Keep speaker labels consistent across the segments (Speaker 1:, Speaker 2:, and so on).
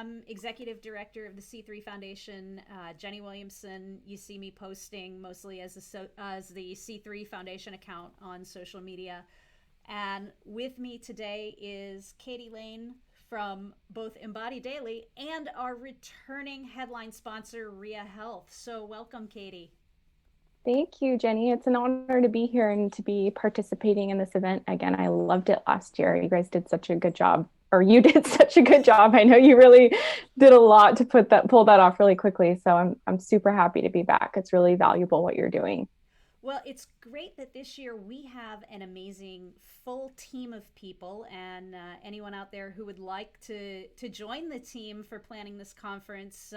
Speaker 1: am Executive Director of the C3 Foundation. Jenny Williamson, you see me posting mostly as the C3 Foundation account on social media. And with me today is Katie Lain from both Embody Daily and our returning headline sponsor, RIA Health. So welcome, Katie.
Speaker 2: Thank you, Jenny. It's an honor to be here and to be participating in this event again. I loved it last year. You guys did such a good job, or you did such a good job. I know you really did a lot to pull that off really quickly. So I'm super happy to be back. It's really valuable what you're doing.
Speaker 1: Well, it's great that this year we have an amazing full team of people, and anyone out there who would like to join the team for planning this conference,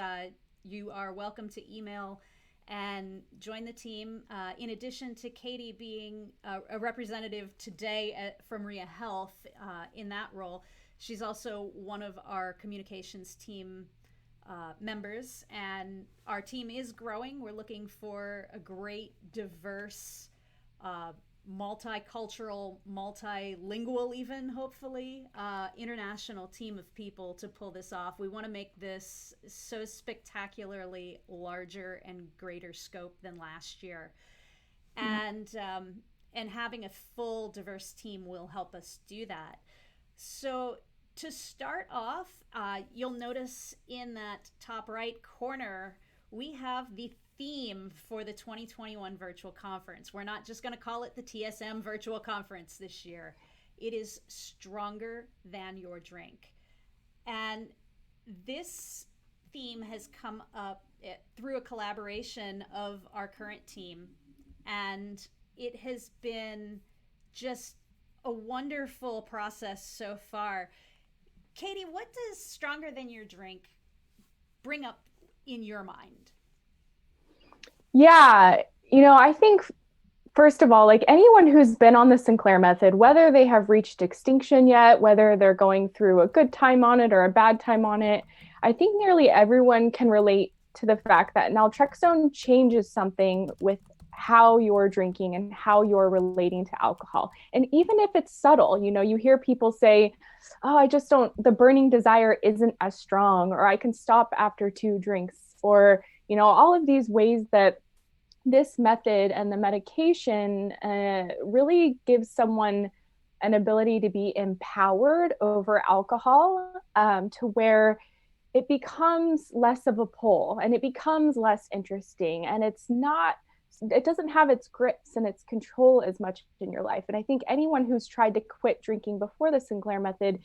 Speaker 1: you are welcome to email and join the team. In addition to Katie being a representative today from RIA Health in that role, she's also one of our communications team members, and our team is growing. We're looking for a great, diverse, multicultural, multilingual, even hopefully, international team of people to pull this off. We want to make this so spectacularly larger and greater scope than last year, and having a full, diverse team will help us do that. So to start off, you'll notice in that top right corner, we have the theme for the 2021 virtual conference. We're not just going to call it the TSM Virtual Conference this year. It is Stronger Than Your Drink. And this theme has come up through a collaboration of our current team. And it has been just a wonderful process so far. Katie, what does Stronger Than Your Drink bring up in your mind?
Speaker 2: Yeah, I think first of all, like anyone who's been on the Sinclair method, whether they have reached extinction yet, whether they're going through a good time on it or a bad time on it, I think nearly everyone can relate to the fact that naltrexone changes something with how you're drinking and how you're relating to alcohol. And even if it's subtle, you hear people say, oh, I just don't, the burning desire isn't as strong, or I can stop after 2 drinks, or, all of these ways that this method and the medication really gives someone an ability to be empowered over alcohol, to where it becomes less of a pull and it becomes less interesting, and it doesn't have its grips and its control as much in your life. And I think anyone who's tried to quit drinking before the Sinclair method,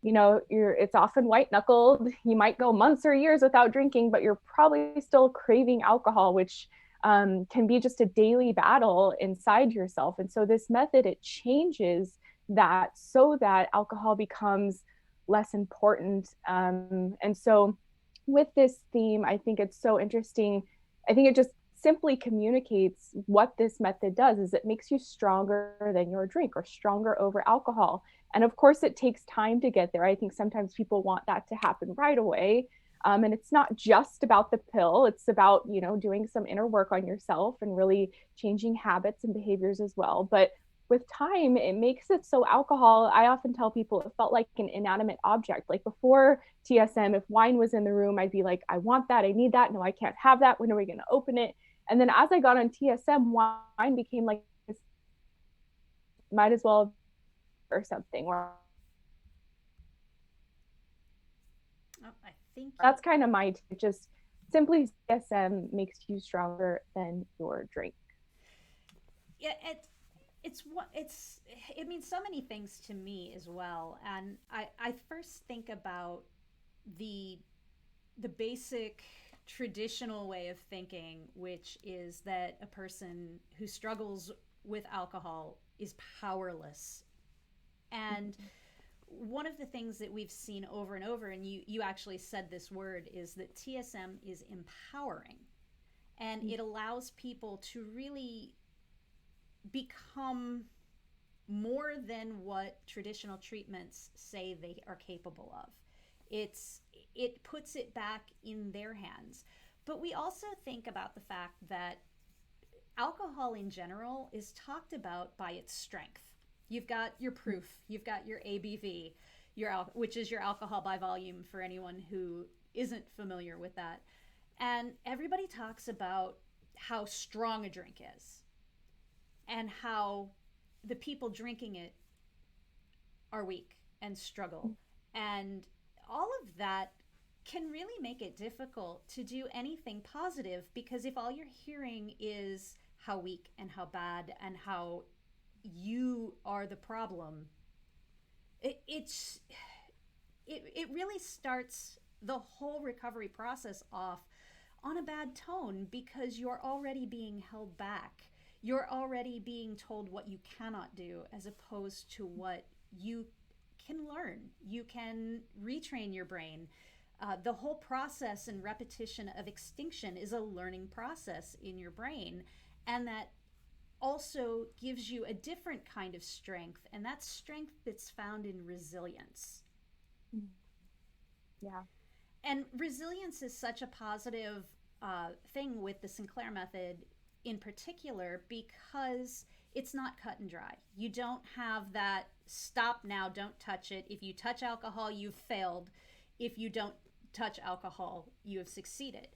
Speaker 2: it's often white knuckled. You might go months or years without drinking, but you're probably still craving alcohol, which can be just a daily battle inside yourself. And so this method, it changes that so that alcohol becomes less important. And so with this theme, I think it's so interesting. I think it just simply communicates what this method does is it makes you stronger than your drink, or stronger over alcohol. And of course, it takes time to get there. I think sometimes people want that to happen right away. And it's not just about the pill. It's about, doing some inner work on yourself and really changing habits and behaviors as well. But with time, it makes it so alcohol, I often tell people, it felt like an inanimate object. Like before TSM, if wine was in the room, I'd be like, I want that, I need that. No, I can't have that. When are we going to open it? And then as I got on TSM, wine became like, might as well, or something.
Speaker 1: Oh, I think
Speaker 2: That's kind of my just simply TSM makes you stronger than your drink.
Speaker 1: yeah, it means so many things to me as well. And I first think about the basic traditional way of thinking, which is that a person who struggles with alcohol is powerless. And one of the things that we've seen over and over, and you actually said this word, is that TSM is empowering. And it allows people to really become more than what traditional treatments say they are capable of. It puts it back in their hands. But we also think about the fact that alcohol in general is talked about by its strength. You've got your proof, you've got your ABV, which is your alcohol by volume for anyone who isn't familiar with that. And everybody talks about how strong a drink is and how the people drinking it are weak and struggle. And all of that can really make it difficult to do anything positive, because if all you're hearing is how weak and how bad and how you are the problem, it really starts the whole recovery process off on a bad tone, because you're already being held back. You're already being told what you cannot do, as opposed to what you can learn. You can retrain your brain. The whole process and repetition of extinction is a learning process in your brain. And that also gives you a different kind of strength. And that's strength that's found in resilience.
Speaker 2: Yeah.
Speaker 1: And resilience is such a positive thing with the Sinclair method in particular, because it's not cut and dry. You don't have that stop now, don't touch it. If you touch alcohol, you've failed. If you don't touch alcohol, you have succeeded.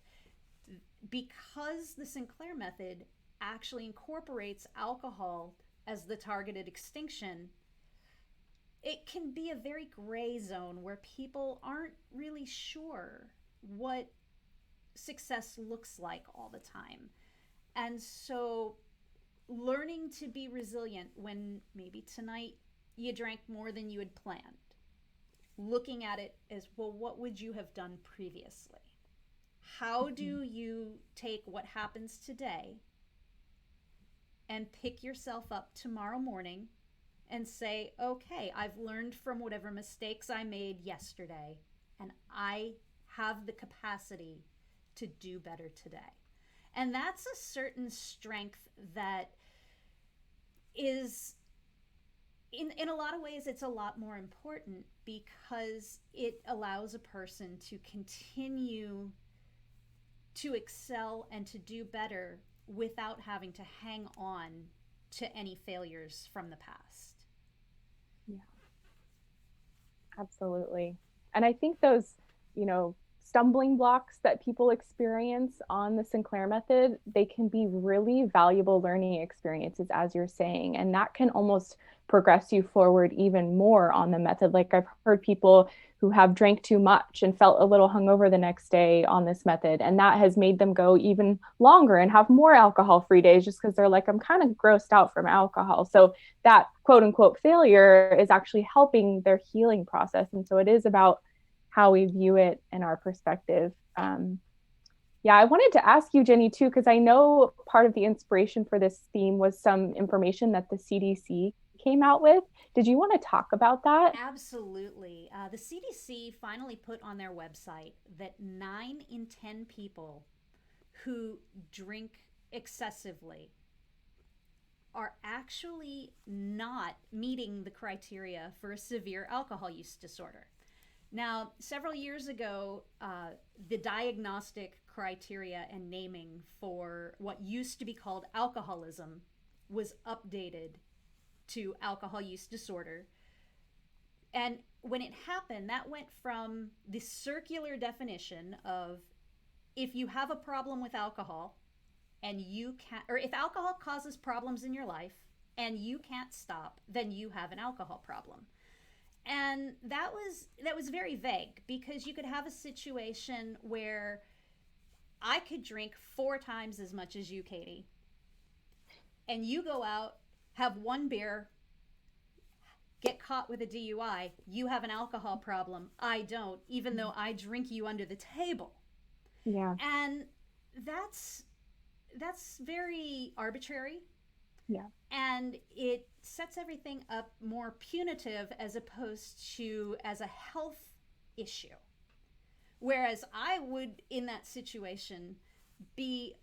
Speaker 1: Because the Sinclair method actually incorporates alcohol as the targeted extinction, it can be a very gray zone where people aren't really sure what success looks like all the time. And so learning to be resilient when maybe tonight you drank more than you had planned, looking at it as, well, what would you have done previously? How do you take what happens today and pick yourself up tomorrow morning and say, okay, I've learned from whatever mistakes I made yesterday, and I have the capacity to do better today. And that's a certain strength that is, in a lot of ways, it's a lot more important, because it allows a person to continue to excel and to do better without having to hang on to any failures from the past.
Speaker 2: Yeah, absolutely. And I think those, stumbling blocks that people experience on the Sinclair method, they can be really valuable learning experiences, as you're saying, and that can almost progress you forward even more on the method. Like, I've heard people who have drank too much and felt a little hungover the next day on this method, and that has made them go even longer and have more alcohol-free days, just because they're like, I'm kind of grossed out from alcohol. So that quote unquote failure is actually helping their healing process. And so it is about how we view it and our perspective. Yeah, I wanted to ask you, Jenny, too, because I know part of the inspiration for this theme was some information that the CDC came out with. Did you want to talk about that?
Speaker 1: Absolutely. The CDC finally put on their website that 9 in 10 people who drink excessively are actually not meeting the criteria for a severe alcohol use disorder. Now, several years ago, the diagnostic criteria and naming for what used to be called alcoholism was updated to alcohol use disorder. And when it happened, that went from the circular definition of, if you have a problem with alcohol and you can't, or if alcohol causes problems in your life and you can't stop, then you have an alcohol problem. And that was very vague, because you could have a situation where I could drink 4 times as much as you, Katie, and you go out, have 1 beer, get caught with a DUI. You have an alcohol problem. I don't, even though I drink you under the table.
Speaker 2: Yeah.
Speaker 1: And that's very arbitrary.
Speaker 2: Yeah.
Speaker 1: And it sets everything up more punitive as opposed to as a health issue. Whereas I would, in that situation, be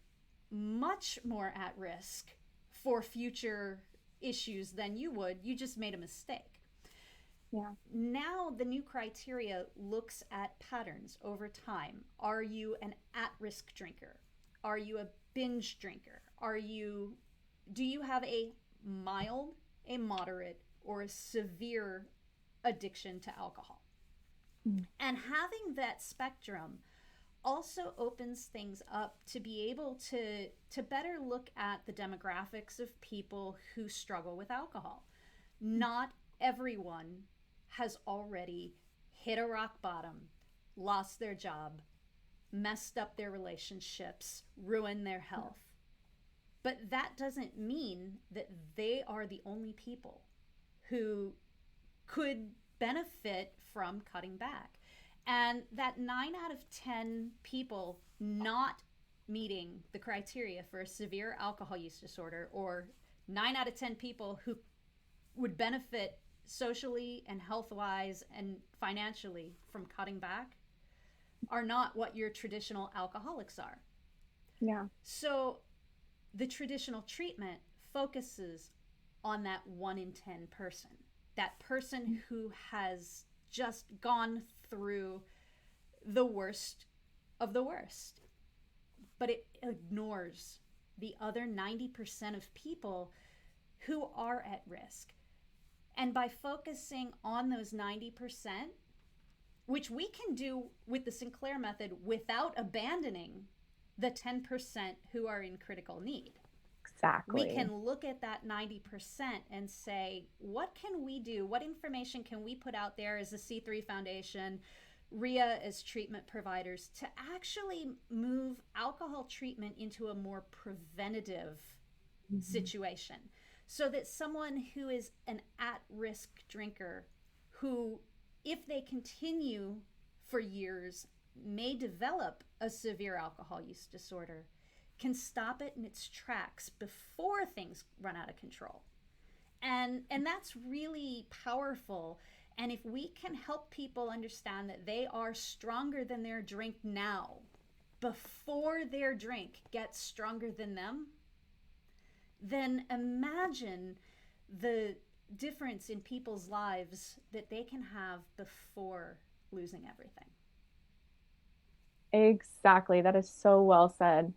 Speaker 1: much more at risk for future issues than you would. You just made a mistake.
Speaker 2: Yeah.
Speaker 1: Now the new criteria looks at patterns over time. Are you an at-risk drinker? Are you a binge drinker? Do you have a mild, a moderate, or a severe addiction to alcohol. And having that spectrum also opens things up to be able to better look at the demographics of people who struggle with alcohol. Not everyone has already hit a rock bottom, lost their job, messed up their relationships, ruined their health. But that doesn't mean that they are the only people who could benefit from cutting back. And that 9 out of 10 people not meeting the criteria for a severe alcohol use disorder, or 9 out of 10 people who would benefit socially and health-wise and financially from cutting back, are not what your traditional alcoholics are.
Speaker 2: Yeah.
Speaker 1: So the traditional treatment focuses on that 1 in 10 person, that person who has just gone through the worst of the worst. But it ignores the other 90% of people who are at risk. And by focusing on those 90%, which we can do with the Sinclair method without abandoning the 10% who are in critical need.
Speaker 2: Exactly.
Speaker 1: We can look at that 90% and say, what can we do? What information can we put out there as the C3 Foundation, RIA as treatment providers, to actually move alcohol treatment into a more preventative situation, so that someone who is an at-risk drinker, who, if they continue for years, may develop a severe alcohol use disorder, can stop it in its tracks before things run out of control. And that's really powerful. And if we can help people understand that they are stronger than their drink now, before their drink gets stronger than them, then imagine the difference in people's lives that they can have before losing everything.
Speaker 2: Exactly. That is so well said.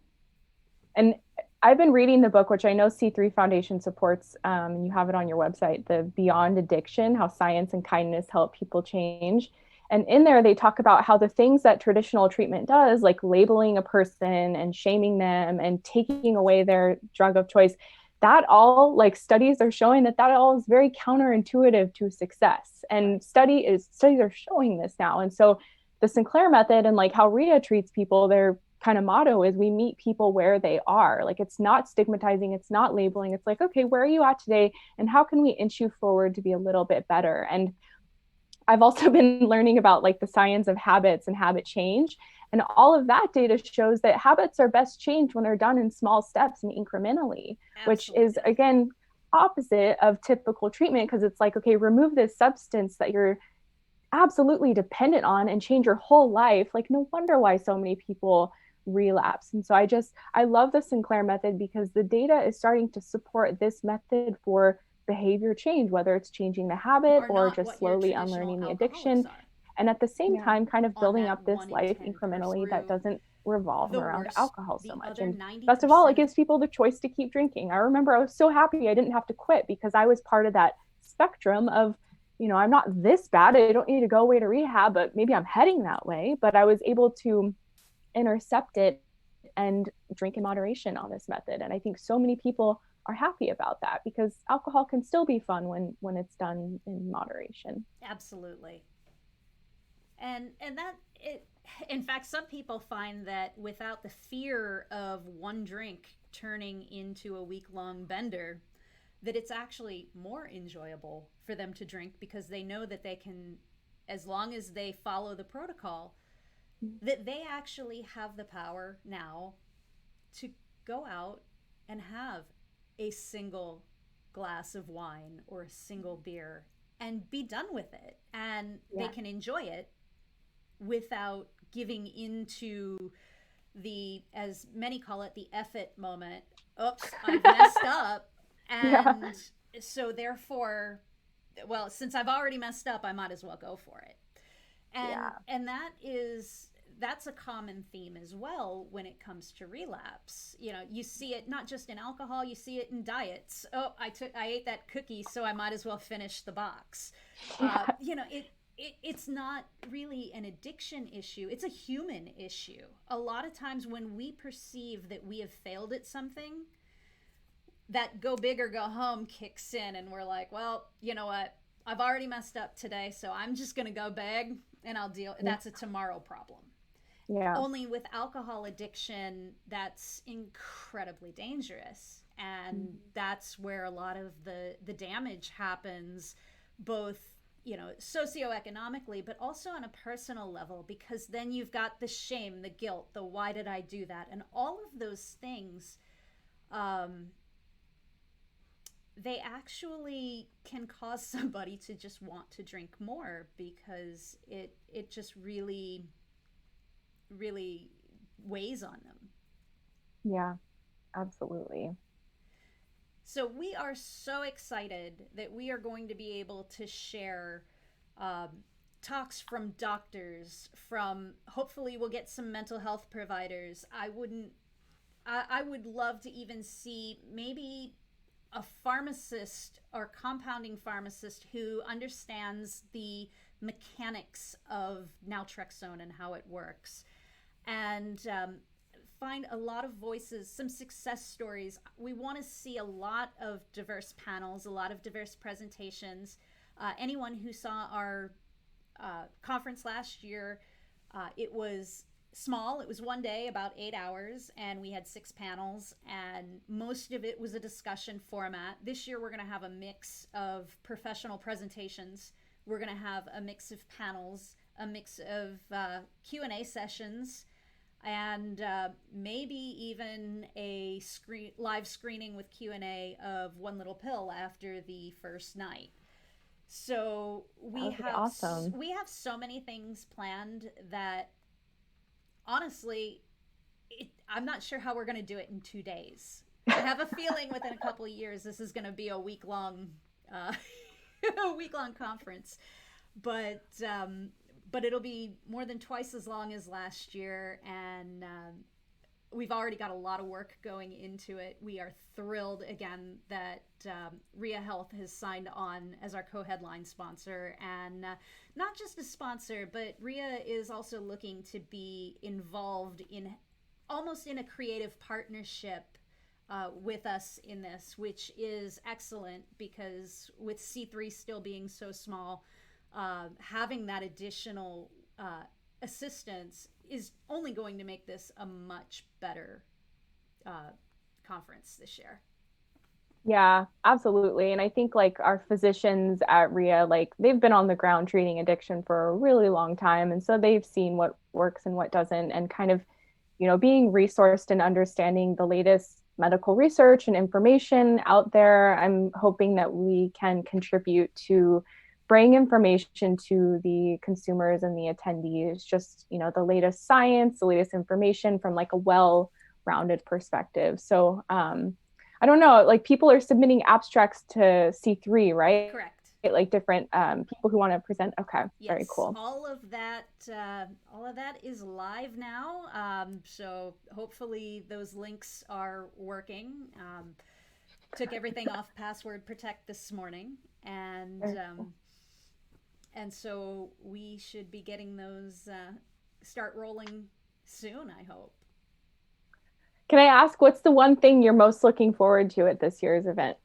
Speaker 2: And I've been reading the book, which I know C3 Foundation supports, and you have it on your website, the Beyond Addiction, How Science and Kindness Help People Change. And in there, they talk about how the things that traditional treatment does, like labeling a person and shaming them and taking away their drug of choice, that all, like, studies are showing that all is very counterintuitive to success. And studies are showing this now. And so the Sinclair method, and like how RIA treats people, their kind of motto is, we meet people where they are. Like, it's not stigmatizing, it's not labeling. It's like, okay, where are you at today? And how can we inch you forward to be a little bit better? And I've also been learning about like the science of habits and habit change. And all of that data shows that habits are best changed when they're done in small steps and incrementally. Absolutely. Which is, again, opposite of typical treatment, because it's like, okay, remove this substance that you're absolutely dependent on and change your whole life. Like, no wonder why so many people relapse. And so I love the Sinclair method, because the data is starting to support this method for behavior change, whether it's changing the habit or just slowly unlearning the addiction. And at the same time, kind of building up this life incrementally that doesn't revolve around alcohol so much. And best of all, it gives people the choice to keep drinking. I remember I was so happy I didn't have to quit, because I was part of that spectrum of, you know, I'm not this bad, I don't need to go away to rehab, but maybe I'm heading that way. But I was able to intercept it and drink in moderation on this method. And I think so many people are happy about that, because alcohol can still be fun when it's done in moderation.
Speaker 1: Absolutely. And that it, in fact, some people find that without the fear of one drink turning into a week-long bender, that it's actually more enjoyable for them to drink, because they know that they can, as long as they follow the protocol, that they actually have the power now to go out and have a single glass of wine or a single beer and be done with it. And they can enjoy it without giving into the, as many call it, the F it moment. Oops, I've messed up. And so therefore, well, since I've already messed up, I might as well go for it. And that is that's a common theme as well when it comes to relapse. You know, you see it not just in alcohol, you see it in diets. Oh, I ate that cookie, so I might as well finish the box.
Speaker 2: Yeah.
Speaker 1: You know, it's not really an addiction issue, it's a human issue. A lot of times when we perceive that we have failed at something, that go big or go home kicks in, and we're like, well, you know what, I've already messed up today, so I'm just going to go beg and I'll deal. That's a tomorrow problem.
Speaker 2: Yeah.
Speaker 1: Only with alcohol addiction, that's incredibly dangerous. And that's where a lot of the damage happens, both, you know, socioeconomically, but also on a personal level, because then you've got the shame, the guilt, the why did I do that? And all of those things, they actually can cause somebody to just want to drink more, because it just really weighs on them.
Speaker 2: Yeah, absolutely.
Speaker 1: So we are so excited that we are going to be able to share um, talks from doctors, from, hopefully we'll get some mental health providers. I would love to even see maybe a pharmacist or compounding pharmacist who understands the mechanics of naltrexone and how it works, and find a lot of voices, some success stories. We want to see a lot of diverse panels, a lot of diverse presentations. Anyone who saw our conference last year, it was small. It was one day, about 8 hours, and we had 6 panels, and most of it was a discussion format. This year, we're going to have a mix of professional presentations. We're going to have a mix of panels, a mix of Q&A sessions, and maybe even a live screening with Q&A of One Little Pill after the first night. So we have so many things planned that, honestly, I'm not sure how we're going to do it in 2 days. I have a feeling within a couple of years this is going to be a week-long conference, but it'll be more than twice as long as last year, and we've already got a lot of work going into it. We are thrilled again that RIA Health has signed on as our co-headline sponsor, and not just a sponsor, but RIA is also looking to be involved in almost in a creative partnership with us in this, which is excellent, because with C3 still being so small, having that additional assistance is only going to make this a much better conference this year.
Speaker 2: Yeah, absolutely. And I think like our physicians at RIA, like they've been on the ground treating addiction for a really long time. And so they've seen what works and what doesn't, and kind of, you know, being resourced and understanding the latest medical research and information out there. I'm hoping that we can contribute to bring information to the consumers and the attendees, just, you know, the latest science, the latest information from like a well-rounded perspective. So I don't know, like people are submitting abstracts to C3, right?
Speaker 1: Correct.
Speaker 2: Like different people who want to present. Okay,
Speaker 1: yes,
Speaker 2: very cool.
Speaker 1: All of that is live now. So hopefully those links are working. Took everything off password protect this morning, and cool. And so we should be getting those start rolling soon, I hope.
Speaker 2: Can I ask, what's the one thing you're most looking forward to at this year's event?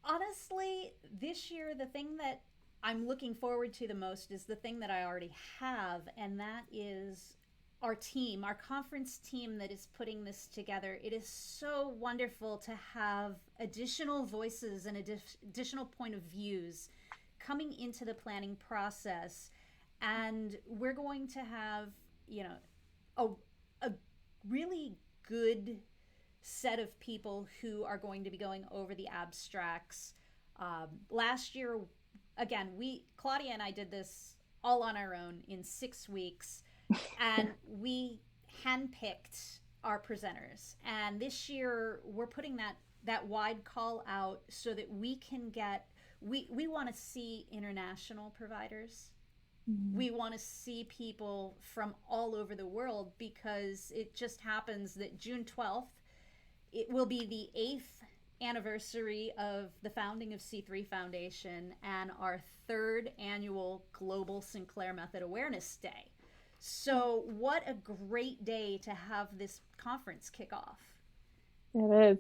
Speaker 1: Honestly, this year, the thing that I'm looking forward to the most is the thing that I already have, and that is our team, our conference team that is putting this together. It is so wonderful to have additional voices and additional point of views coming into the planning process. And we're going to have, you know, a really good set of people who are going to be going over the abstracts. Last year, again, Claudia and I did this all on our own in 6 weeks, and we handpicked our presenters. And this year, we're putting that wide call out so that we can get, we want to see international providers We want to see people from all over the world, because it just happens that June 12th, it will be the 8th anniversary of the founding of C3 Foundation and our 3rd annual Global Sinclair Method Awareness Day. So, what a great day to have this conference kick off.
Speaker 2: It is.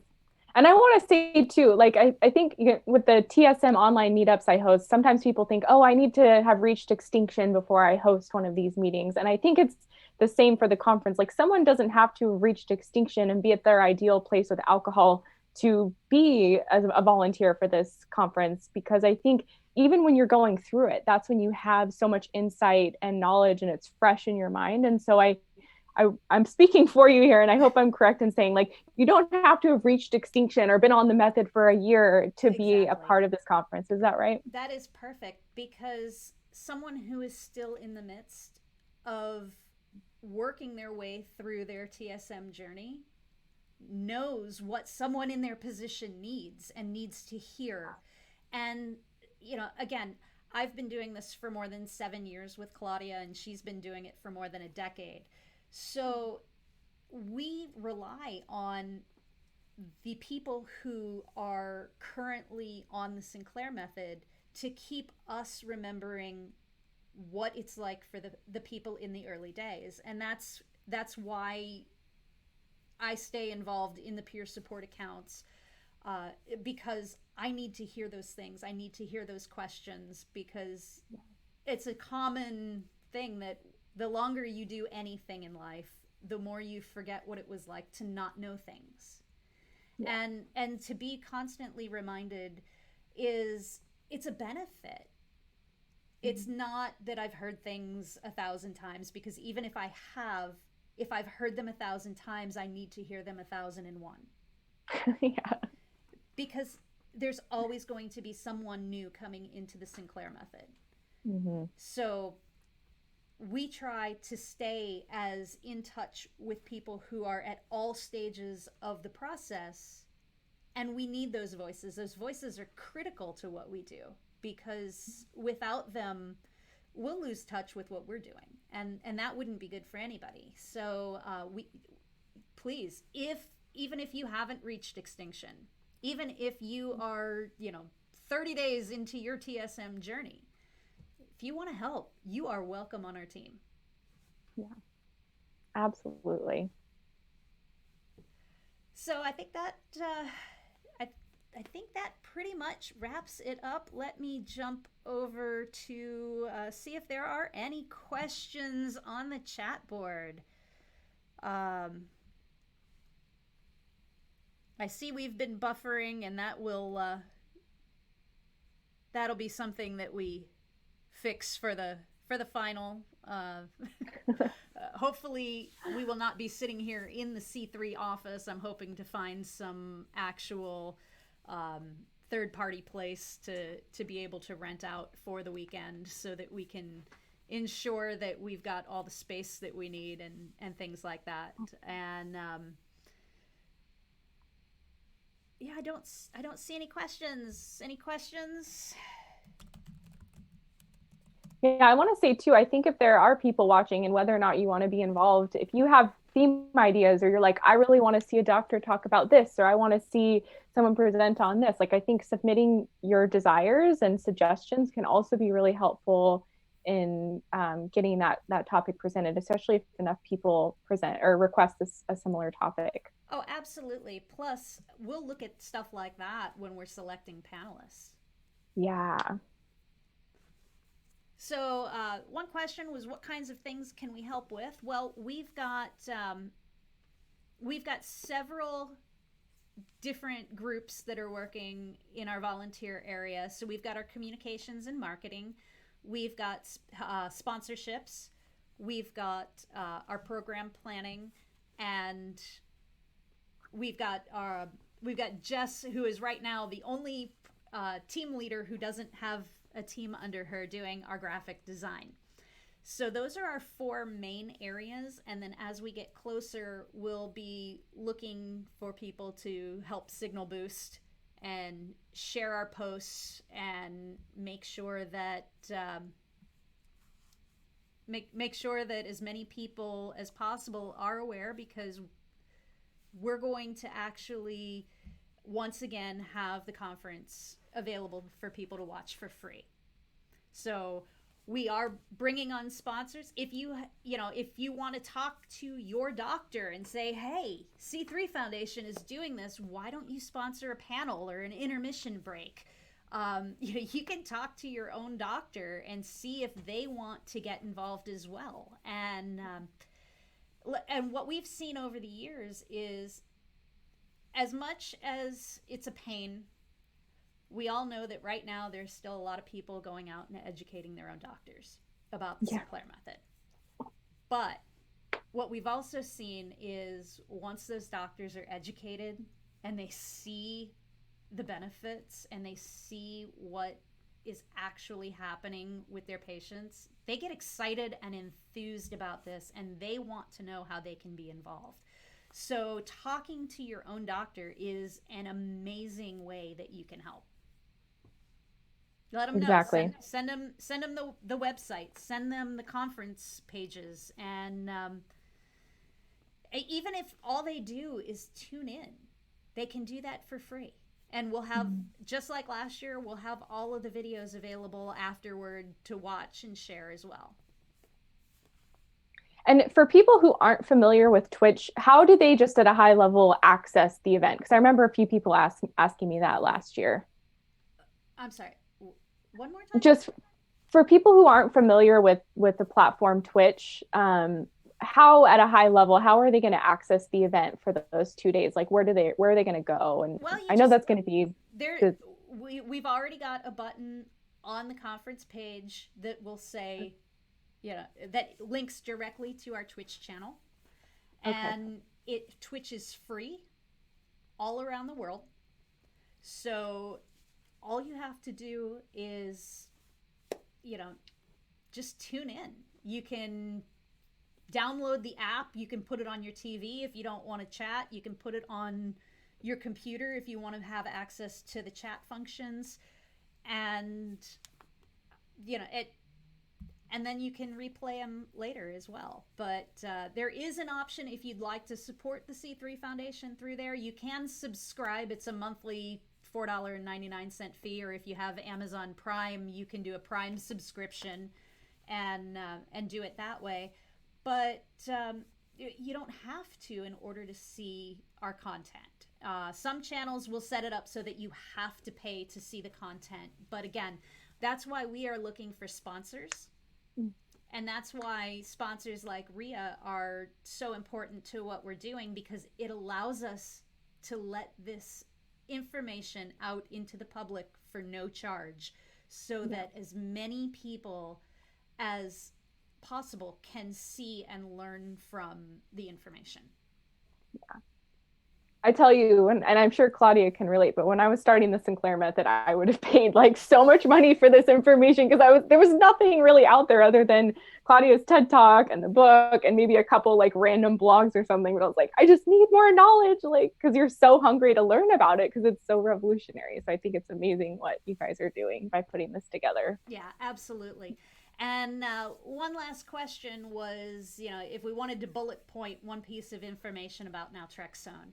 Speaker 2: And I want to say too, like I think with the TSM online meetups I host, sometimes people think, oh, I need to have reached extinction before I host one of these meetings. And I think it's the same for the conference. Like someone doesn't have to have reached extinction and be at their ideal place with alcohol to be a volunteer for this conference, because I think even when you're going through it, that's when you have so much insight and knowledge and it's fresh in your mind. And so I'm speaking for you here, and I hope I'm correct in saying, like, you don't have to have reached extinction or been on the method for a year to be a part of this conference. Is that right?
Speaker 1: That is perfect, because someone who is still in the midst of working their way through their TSM journey knows what someone in their position needs and needs to hear. And, again, I've been doing this for more than 7 years with Claudia, and she's been doing it for more than a decade. So we rely on the people who are currently on the Sinclair method to keep us remembering what it's like for the people in the early days. And that's why I stay involved in the peer support accounts, because I need to hear those things. I need to hear those questions, because it's a common thing that the longer you do anything in life, the more you forget what it was like to not know things. Yeah. And to be constantly reminded it's a benefit. It's not that I've heard things 1,000 times, because even if I've heard them 1,000 times, I need to hear them 1,001.
Speaker 2: Yeah.
Speaker 1: Because there's always going to be someone new coming into the Sinclair method.
Speaker 2: Mm-hmm.
Speaker 1: So we try to stay as in touch with people who are at all stages of the process, and we need those voices. Those voices are critical to what we do, because without them, we'll lose touch with what we're doing, and that wouldn't be good for anybody. So please, even if you haven't reached extinction, even if you are 30 days into your TSM journey, if you want to help, you are welcome on our team.
Speaker 2: Yeah, absolutely.
Speaker 1: So I think that I think that pretty much wraps it up. Let me jump over to see if there are any questions on the chat board. I see we've been buffering, and that'll be something that we fix for the final. Hopefully we will not be sitting here in the C3 office. I'm hoping to find some actual third-party place to be able to rent out for the weekend, so that we can ensure that we've got all the space that we need and things like that. And yeah, I don't see any questions. Any questions?
Speaker 2: Yeah, I want to say too, I think if there are people watching, and whether or not you want to be involved, if you have theme ideas, or you're like, I really want to see a doctor talk about this, or I want to see someone present on this, like I think submitting your desires and suggestions can also be really helpful in getting that topic presented, especially if enough people present or request a similar topic.
Speaker 1: Oh, absolutely. Plus, we'll look at stuff like that when we're selecting panelists.
Speaker 2: Yeah.
Speaker 1: So one question was, what kinds of things can we help with? Well, we've got several different groups that are working in our volunteer area. So we've got our communications and marketing. We've got sponsorships. We've got our program planning, and we've got Jess, who is right now the only team leader who doesn't have a team under her, doing our graphic design. So those are our 4 main areas, and then as we get closer, we'll be looking for people to help signal boost and share our posts and make sure that make sure that as many people as possible are aware, because we're going to actually once again have the conference available for people to watch for free. So we are bringing on sponsors. If you want to talk to your doctor and say, hey, C3 Foundation is doing this, why don't you sponsor a panel or an intermission break? You can talk to your own doctor and see if they want to get involved as well. And what we've seen over the years is, as much as it's a pain, we all know that right now there's still a lot of people going out and educating their own doctors about the Sinclair method. But what we've also seen is, once those doctors are educated and they see the benefits and they see what is actually happening with their patients, they get excited and enthused about this, and they want to know how they can be involved. So talking to your own doctor is an amazing way that you can help. Let them know.
Speaker 2: Exactly.
Speaker 1: Send them the website. Send them the conference pages. And even if all they do is tune in, they can do that for free. And we'll have, just like last year, we'll have all of the videos available afterward to watch and share as well.
Speaker 2: And for people who aren't familiar with Twitch, how do they just at a high level access the event? Because I remember a few people asking me that last year.
Speaker 1: I'm sorry, one more time?
Speaker 2: Just for people who aren't familiar with the platform Twitch, how at a high level, how are they going to access the event for those 2 days? Like, where are they going to go? And I know that's going to be
Speaker 1: there. We've already got a button on the conference page that will say, that links directly to our Twitch channel. And Twitch is free all around the world. So all you have to do is, just tune in. You can download the app. You can put it on your TV if you don't want to chat. You can put it on your computer if you want to have access to the chat functions. And, and then you can replay them later as well. But there is an option if you'd like to support the C3 Foundation through there. You can subscribe. It's a monthly $4.99 fee, or if you have Amazon Prime, you can do a Prime subscription and do it that way. But you don't have to in order to see our content. Some channels will set it up so that you have to pay to see the content. But again, that's why we are looking for sponsors. And that's why sponsors like RIA are so important to what we're doing, because it allows us to let this information out into the public for no charge, so that as many people as possible can see and learn from the information.
Speaker 2: Yeah. I tell you, and I'm sure Claudia can relate, but when I was starting the Sinclair method, I would have paid like so much money for this information, because there was nothing really out there other than Claudia's TED Talk and the book and maybe a couple like random blogs or something. But I was like, I just need more knowledge, like, because you're so hungry to learn about it, because it's so revolutionary. So I think it's amazing what you guys are doing by putting this together.
Speaker 1: Yeah, absolutely. And one last question was, if we wanted to bullet point one piece of information about naltrexone.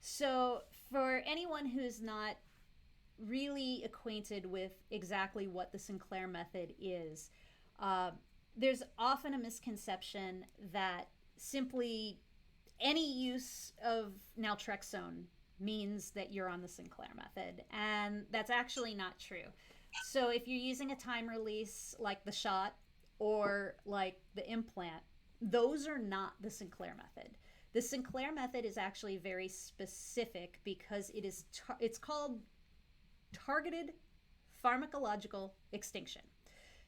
Speaker 1: So for anyone who's not really acquainted with exactly what the Sinclair method is, there's often a misconception that simply any use of naltrexone means that you're on the Sinclair method, and that's actually not true. So if you're using a time release like the shot or like the implant, those are not the Sinclair method. The Sinclair method is actually very specific because it's called targeted pharmacological extinction.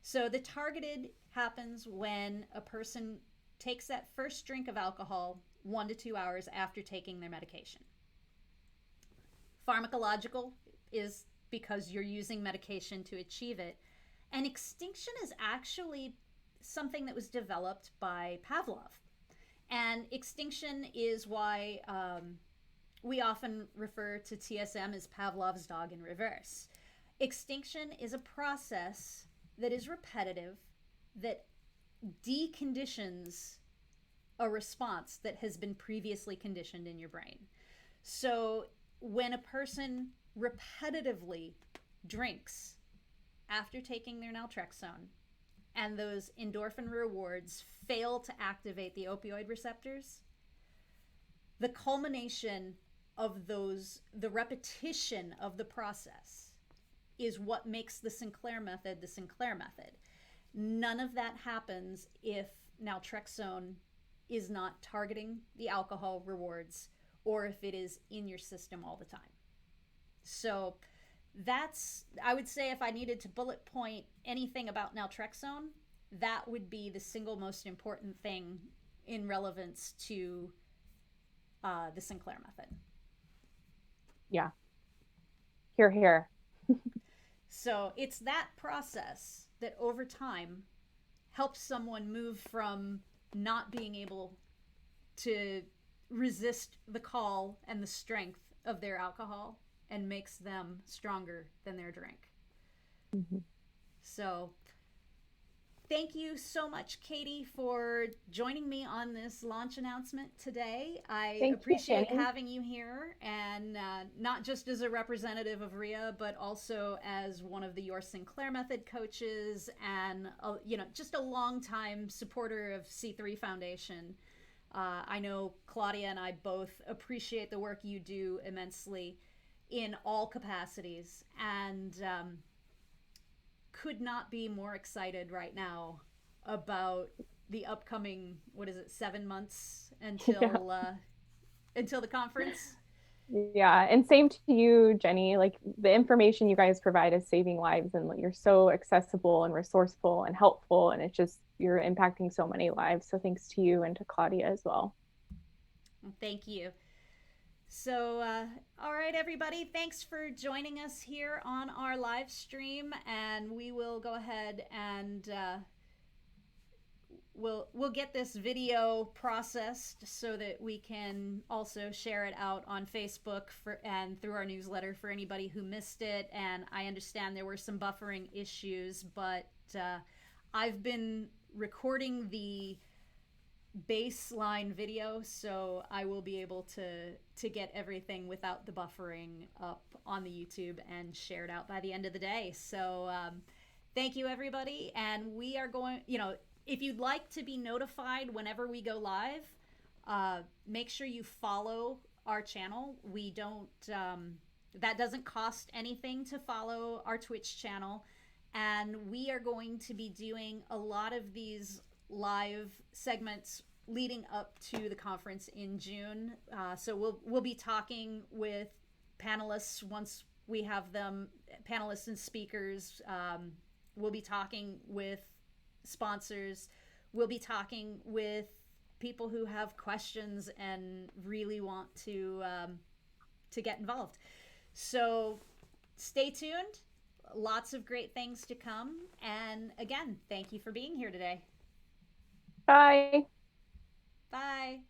Speaker 1: So the targeted happens when a person takes that first drink of alcohol 1 to 2 hours after taking their medication. Pharmacological is because you're using medication to achieve it. And extinction is actually something that was developed by Pavlov. And extinction is why we often refer to TSM as Pavlov's dog in reverse. Extinction is a process that is repetitive, that deconditions a response that has been previously conditioned in your brain. So when a person repetitively drinks after taking their naltrexone and those endorphin rewards fail to activate the opioid receptors, the culmination of the repetition of the process is what makes the Sinclair method the Sinclair method. None of that happens if naltrexone is not targeting the alcohol rewards or if it is in your system all the time. So that's, I would say, if I needed to bullet point anything about naltrexone, that would be the single most important thing in relevance to the Sinclair method.
Speaker 2: Yeah. Hear, hear.
Speaker 1: So it's that process that over time helps someone move from not being able to resist the call and the strength of their alcohol and makes them stronger than their drink.
Speaker 2: Mm-hmm.
Speaker 1: So thank you so much, Katie, for joining me on this launch announcement today. I appreciate having you here, and not just as a representative of RIA, but also as one of the Your Sinclair Method coaches and, just a longtime supporter of C3 Foundation. I know Claudia and I both appreciate the work you do immensely in all capacities, and could not be more excited right now about the upcoming 7 months until the conference.
Speaker 2: Yeah, and same to you, Jenny. Like, the information you guys provide is saving lives, and you're so accessible and resourceful and helpful, and you're impacting so many lives. So thanks to you and to Claudia as well.
Speaker 1: Thank you. So, all right, everybody, thanks for joining us here on our live stream, and we will go ahead and we'll get this video processed so that we can also share it out on Facebook and through our newsletter for anybody who missed it. And I understand there were some buffering issues, but I've been recording the baseline video, so I will be able to get everything without the buffering up on the YouTube and shared out by the end of the day. So thank you, everybody, and we are going, if you'd like to be notified whenever we go live, make sure you follow our channel. We don't that doesn't cost anything to follow our Twitch channel, and we are going to be doing a lot of these live segments leading up to the conference in June. So we'll be talking with panelists once we have them, panelists and speakers. We'll be talking with sponsors. We'll be talking with people who have questions and really want to get involved. So stay tuned. Lots of great things to come. And again, thank you for being here today.
Speaker 2: Bye.
Speaker 1: Bye.